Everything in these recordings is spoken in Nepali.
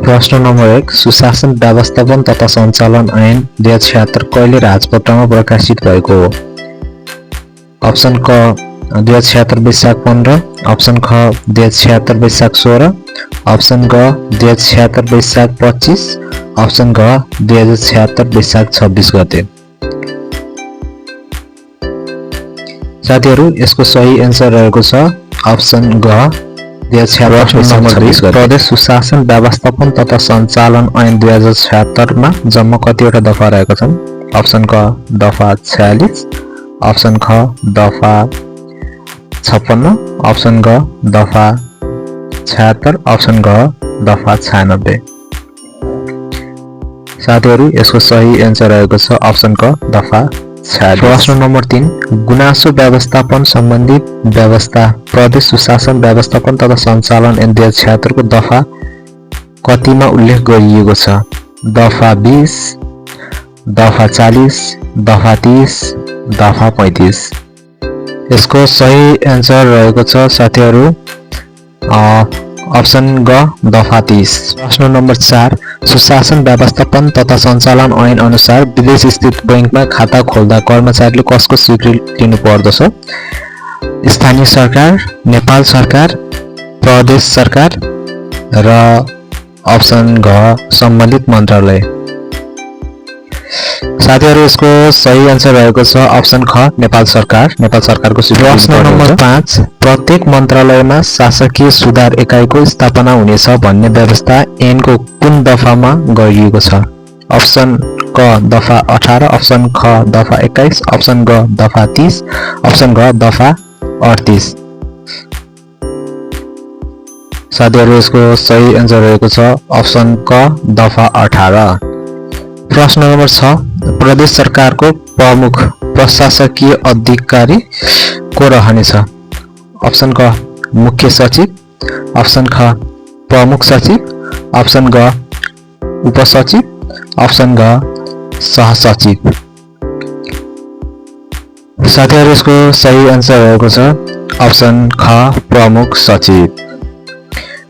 प्रश्न नम्बर 1 सुशासन व्यवस्थापन तथा सञ्चालन ऐन 2076 कहिले राजपत्रमा प्रकाशित भएको हो? अप्सन क 2076 वैशाख 15, अप्सन ख 2076 वैशाख 16, अप्सन ग 2076 वैशाख 25, अप्सन घ 2076 वैशाख 26 गते। साथीहरु यसको सही एन्सर रहेको छ अप्सन ग 2076 प्रदेश सुशासन व्यवस्थापन तथा सञ्चालन ऐन 2076 मा जम्मा कतिवटा दफा रहेका छन्? अप्सन क दफा 46, अप्सन ख दफा 56, अप्सन ग दफा 76, अप्सन घ दफा 96। साथीहरु यसको सही एन्सर रहेको छ अप्सन क दफा 46। प्रश्न नम्बर 3 गुनासो व्यवस्थापन सम्बन्धी व्यवस्था प्रदेश सुशासन व्यवस्थापन तथा सञ्चालन ऐन 2076 को दफा कतिमा उल्लेख गरिएको छ? दफा 20, दफा 40, दफा 30, दफा 35। यसको सही एन्सर रहेको छ साथीहरु अप्सन ग दफा 30। प्रश्न नम्बर 4 सुशासन व्यवस्थापन तथा सञ्चालन ऐन अनुसार विदेश स्थित बैंकमा खाता खोल्दा कर्मचारीले कसको स्वीकृति लिनु पर्दछ? स्थानीय सरकार, नेपाल सरकार, प्रदेश सरकार र अप्सन घ सम्बन्धित मन्त्रालय। साथीहरु यसको सही एन्सर रहेको छ अप्सन ख नेपाल सरकारको स्वीकृति। प्रश्न नम्बर 5 प्रत्येक मन्त्रालयमा शासकीय सुधार एकाइको स्थापना हुनेछ भन्ने व्यवस्था ऐनको कुन दफामा गरिएको छ? अप्सन क दफा 18, अप्सन ख दफा 21, अप्सन ग दफा 30, अप्सन घ दफा 38। साथीहरु यसको सही एन्सर रहेको छ अप्सन क दफा 18। प्रश्न नम्बर 6 प्रदेश सरकारको प्रमुख प्रशासकीय अधिकारी को रहनेछ? अप्सन क मुख्य सचिव, अप्सन ख प्रमुख सचिव, अप्सन ग उपसचिव, अप्सन घ सहसचिव। साथीहरु यसको सही एन्सर रहेको छ अप्सन ख प्रमुख सचिव।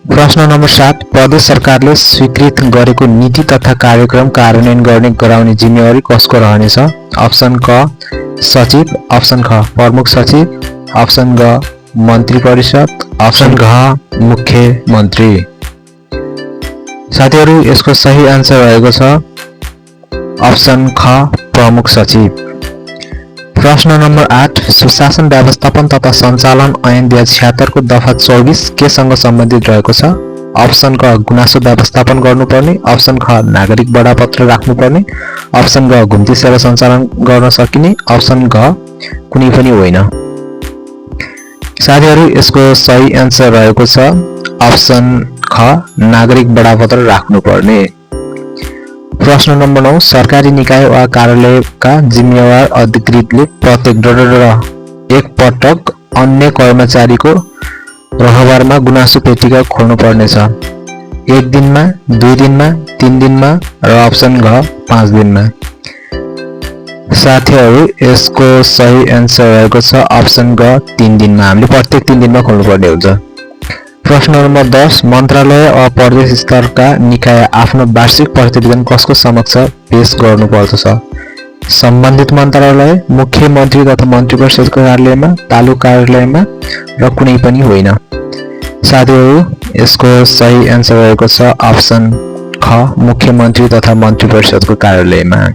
प्रश्न नम्बर 7 प्रदेश सरकारले स्वीकृत गरेको नीति तथा कार्यक्रम कार्यान्वयन गराउने जिम्मेवारी कसको रहनेछ? अप्सन क सचिव, अप्सन ख प्रमुख सचिव, अप्सन ग मन्त्री परिषद, अप्सन घ मुख्य मन्त्री। साथीहरु यसको सही एन्सर रहेको छ अप्सन ख प्रमुख सचिव। प्रश्न नम्बर 8 सुशासन व्यवस्थापन तथा सञ्चालन ऐन 2076 को दफा 24 केसँग सम्बन्धित रहेको छ? अप्सन क गुनासो व्यवस्थापन गर्नुपर्ने, अप्सन ख नागरिक बडापत्र राख्नुपर्ने, अप्सन ग घुम्ती सेवा सञ्चालन गर्न सकिने, अप्सन घ कुनै पनि होइन। साथीहरु यसको सही एन्सर रहेको छ अप्सन ख नागरिक बडापत्र राख्नुपर्ने। प्रश्न नम्बर 9 सरकारी निकाय वा कार्यालयका जिम्मेवार अधिकृतले प्रत्येक एक पटक अन्य कर्मचारीको रहबरमा गुनासो पेटिका खोल्नु पर्नेछ। 1 दिनमा, 2 दिनमा, 3 दिनमा र अप्सन घ 5 दिनमा। साथीहरु यसको सही एन्सर रहेको छ अप्सन ग 3 दिनमा। हामीले प्रत्येक 3 दिनमा खोल्नु पर्ने हुन्छ। प्रश्न नम्बर 10 मन्त्रालय वा प्रदेश स्तरका निकाय आफ्नो वार्षिक प्रतिवेदन कसको समक्ष पेश गर्नु पर्दछ? सम्बन्धित मन्त्रालय, मुख्य मन्त्री तथा मन्त्री परिषदको कार्यालयमा, तालुक कार्यालयमा र कुनै पनि होइन। साथीहरु यसको सही एन्सर रहेको छ अप्सन ख मुख्य मन्त्री तथा मन्त्री परिषदको कार्यालयमा।